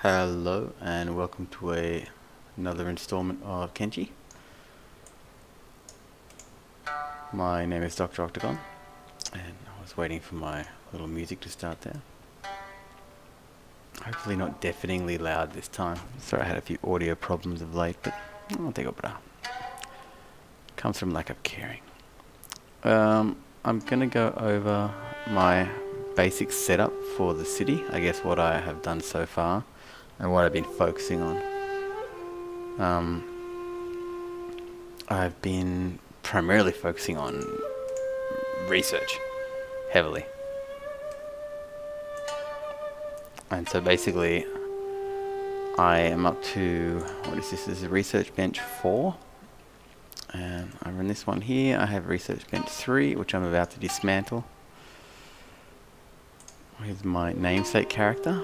Hello and welcome to another installment of Kenshi. My name is Dr. Octagon and I was waiting for my little music to start there. Hopefully not deafeningly loud this time. Sorry, I had a few audio problems of late, but I'll take it better. Comes from lack of caring. I'm gonna go over my basic setup for the city, I guess what I have done so far and what I've been focusing on. I've been primarily focusing on research heavily. And so basically I am up to, what is this? This is research bench 4. And I run this one here. I have research bench 3, which I'm about to dismantle. Here's my namesake character,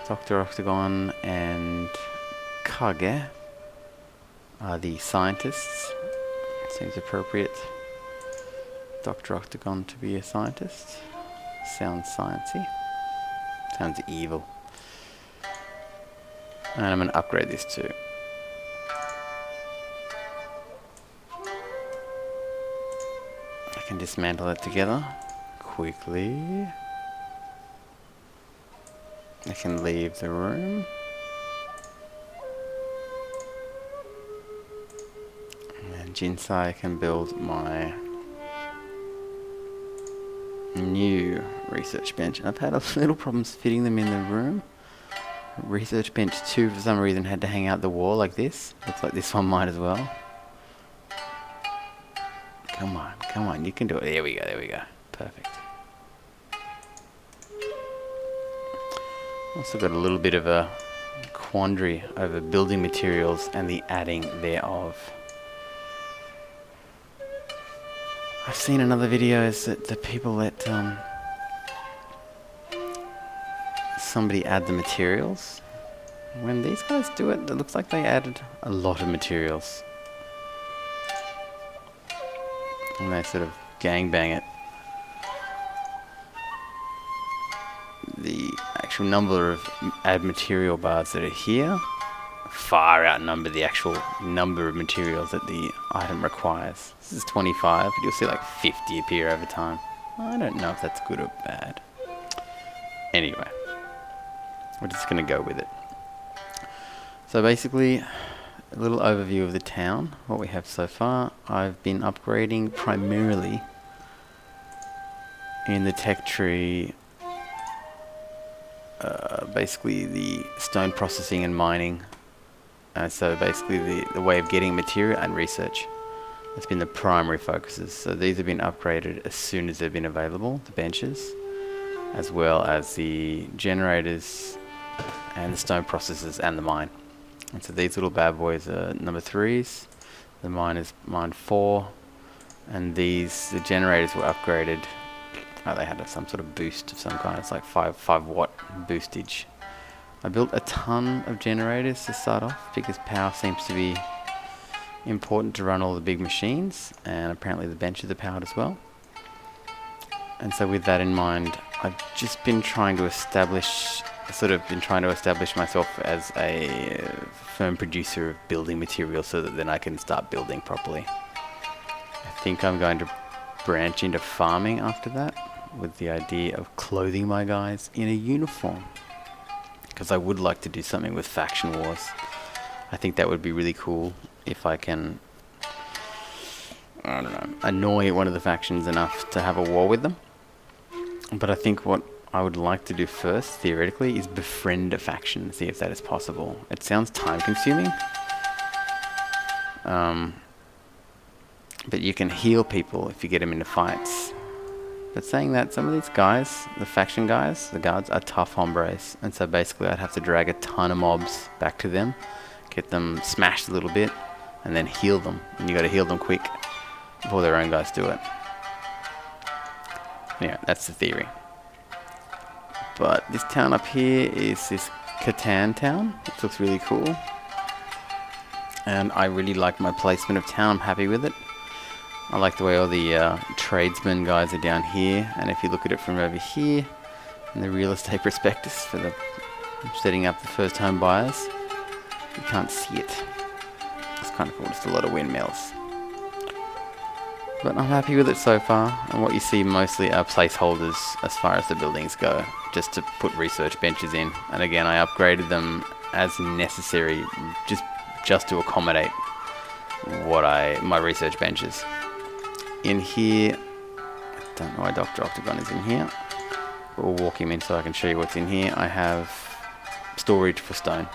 Dr. Octagon and Kage are the scientists. Seems appropriate. Dr. Octagon to be a scientist. Sounds sciencey. Sounds evil. And I'm going to upgrade this too. I can dismantle it together quickly. I can leave the room. And Jinsai can build my new research bench. I've had a little problems fitting them in the room. Research bench 2 for some reason had to hang out the wall like this. Looks like this one might as well. Come on, you can do it. There we go. Perfect. Also got a little bit of a quandary over building materials and the adding thereof. I've seen in other videos that the people let somebody add the materials. When these guys do it, it looks like they added a lot of materials. And they sort of gangbang it. The actual number of add material bars that are here far outnumber the actual number of materials that the item requires. This is 25, but you'll see like 50 appear over time. I don't know if that's good or bad. Anyway, we're just going to go with it. So basically, a little overview of the town, what we have so far. I've been upgrading primarily in the tech tree basically the stone processing and mining. So basically the way of getting material and research. That's been the primary focuses. So these have been upgraded as soon as they've been available, the benches, as well as the generators and the stone processors and the mine. And so these little bad boys are number 3s. The mine is mine 4. And the generators were upgraded. They had some sort of boost of some kind. It's like 5 watt boostage. I built a ton of generators to start off because power seems to be important to run all the big machines, and apparently the benches are powered as well. And so with that in mind, I've just been trying to establish myself as a firm producer of building materials so that then I can start building properly. I think I'm going to branch into farming after that, with the idea of clothing my guys in a uniform, because I would like to do something with faction wars. I think that would be really cool if I can, I don't know, annoy one of the factions enough to have a war with them. But I think what I would like to do first, theoretically, is befriend a faction, see if that is possible. It sounds time consuming. But you can heal people if you get them into fights. But saying that, some of these guys, the faction guys, the guards, are tough hombres. And so basically I'd have to drag a ton of mobs back to them, get them smashed a little bit, and then heal them. And you got to heal them quick before their own guys do it. Yeah, that's the theory. But this town up here is this Catan town, which looks really cool. And I really like my placement of town. I'm happy with it. I like the way all the tradesmen guys are down here, and if you look at it from over here in the real estate prospectus for the I'm setting up the first home buyers. You can't see it. It's kind of cool, just a lot of windmills. But I'm happy with it so far, and what you see mostly are placeholders as far as the buildings go, just to put research benches in. And again, I upgraded them as necessary, just to accommodate my research benches. In here, I don't know why Dr. Octagon is in here. We'll walk him in so I can show you what's in here. I have storage for stone,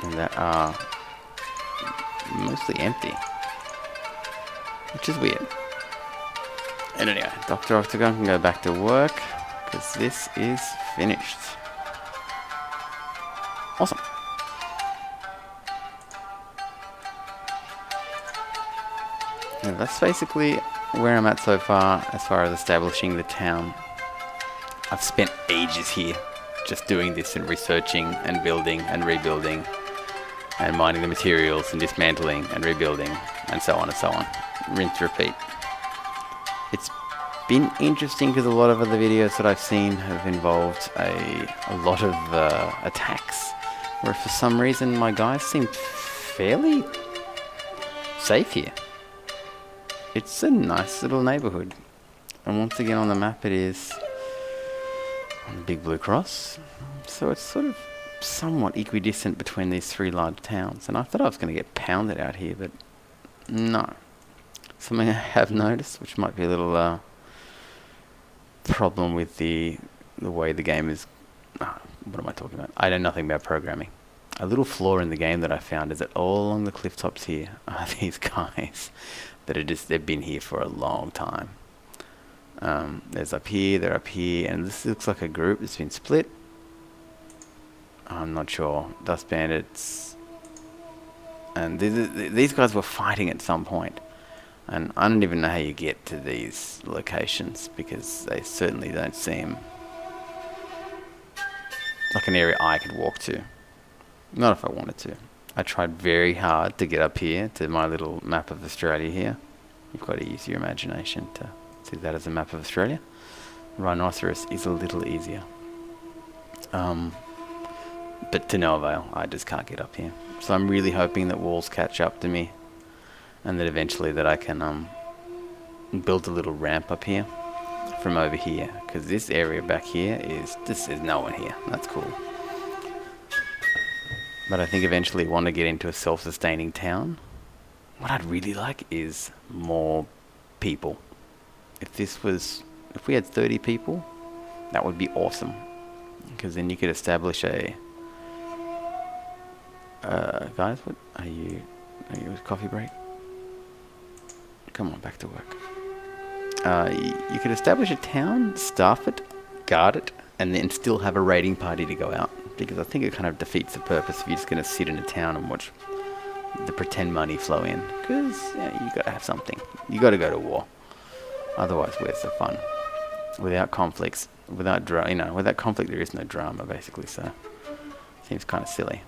and that are mostly empty, which is weird. And anyway, Dr. Octagon can go back to work, because this is finished. Awesome. Yeah, that's basically where I'm at so far as establishing the town. I've spent ages here just doing this and researching and building and rebuilding and mining the materials and dismantling and rebuilding and so on and so on. Rinse, repeat. It's been interesting because a lot of other videos that I've seen have involved a lot of attacks, where for some reason my guys seem fairly safe here. It's a nice little neighborhood. And once again on the map it is on the big blue cross. So it's sort of somewhat equidistant between these three large towns. And I thought I was going to get pounded out here, but no. Something I have noticed, which might be a little problem with the way the game is... what am I talking about? I know nothing about programming. A little flaw in the game that I found is that all along the cliff tops here are these guys that are they've been here for a long time. There's up here, they're up here, and this looks like a group that's been split. I'm not sure. Dust Bandits. And these guys were fighting at some point. And I don't even know how you get to these locations, because they certainly don't seem like an area I could walk to. Not if I wanted to. I tried very hard to get up here to my little map of Australia here. You've got to use your imagination to see that as a map of Australia. Rhinoceros is a little easier. But to no avail, I just can't get up here. So I'm really hoping that walls catch up to me, and that eventually that I can build a little ramp up here from over here, because this area back here there's no one here. That's cool. But I think eventually want to get into a self-sustaining town. What I'd really like is more people. If we had 30 people, that would be awesome, because then you could establish a guys, what are you a coffee break? Come on, back to work. You could establish a town, staff it, guard it, and then still have a raiding party to go out, because I think it kind of defeats the purpose if you're just going to sit in a town and watch the pretend money flow in, because you got to have something. You got to go to war. Otherwise, where's the fun? Without conflicts, without conflict, there is no drama, basically. So, seems kind of silly.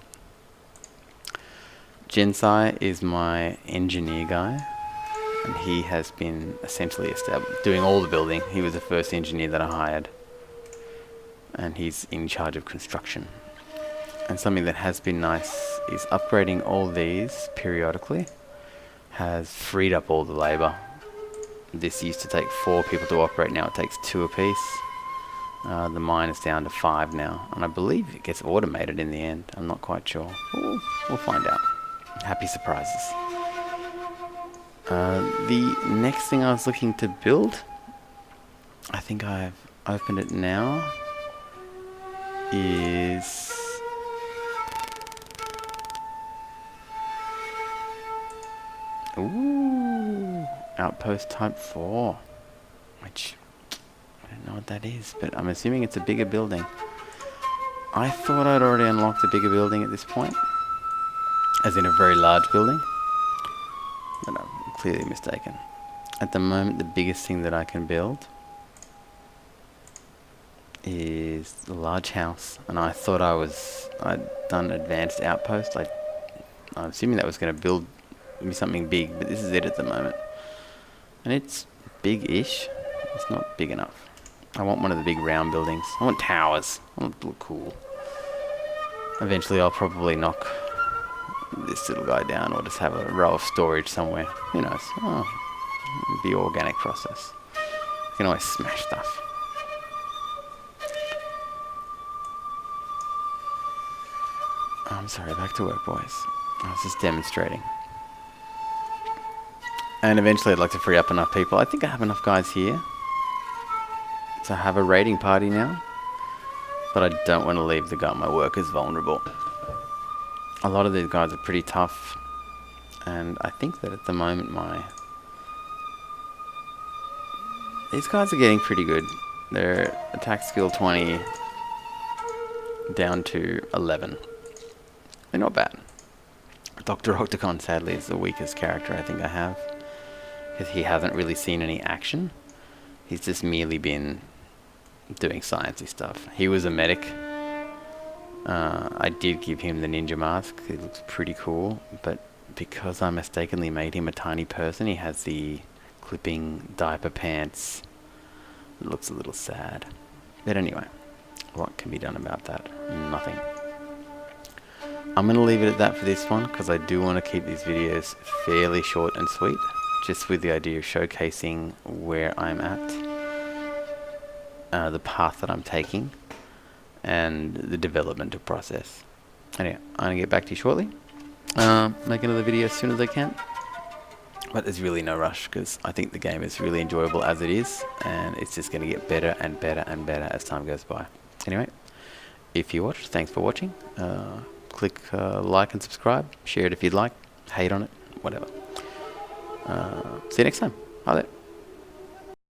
Jinsai is my engineer guy, and he has been essentially doing all the building. He was the first engineer that I hired, and he's in charge of construction. And something that has been nice is upgrading all these periodically has freed up all the labor. This used to take 4 people to operate, now it takes 2 apiece. The mine is down to 5 now, and I believe it gets automated in the end. I'm not quite sure. We'll find out. Happy surprises. The next thing I was looking to build, I think I've opened it now, is Outpost Type 4, which I don't know what that is, but I'm assuming it's a bigger building. I thought I'd already unlocked a bigger building at this point, as in a very large building, but I'm clearly mistaken. At the moment, the biggest thing that I can build is a large house, and I thought I'd done advanced outpost. I'm assuming that was going to be something big, but this is it at the moment. And it's big-ish. It's not big enough. I want one of the big round buildings. I want towers. I want it to look cool. Eventually I'll probably knock this little guy down, or just have a row of storage somewhere. Who knows? Oh, it'd be an organic process. You can always smash stuff. I'm sorry, back to work, boys. I was just demonstrating. And eventually I'd like to free up enough people. I think I have enough guys here to have a raiding party now. But I don't want to leave my workers vulnerable. A lot of these guys are pretty tough. And I think that at the moment these guys are getting pretty good. They're attack skill 20 down to 11. They're not bad. Dr. Octagon, sadly, is the weakest character I think I have. Because he hasn't really seen any action. He's just merely been doing sciencey stuff. He was a medic. I did give him the ninja mask. It looks pretty cool. But because I mistakenly made him a tiny person, he has the clipping diaper pants. It looks a little sad. But anyway, what can be done about that? Nothing. I'm going to leave it at that for this one, because I do want to keep these videos fairly short and sweet, just with the idea of showcasing where I'm at, the path that I'm taking, and the developmental process. Anyway, I'm going to get back to you shortly. Make another video as soon as I can. But there's really no rush, because I think the game is really enjoyable as it is, and it's just going to get better and better and better as time goes by. Anyway, if you watched, thanks for watching. Click like and subscribe. Share it if you'd like. Hate on it. Whatever. See you next time. Bye there.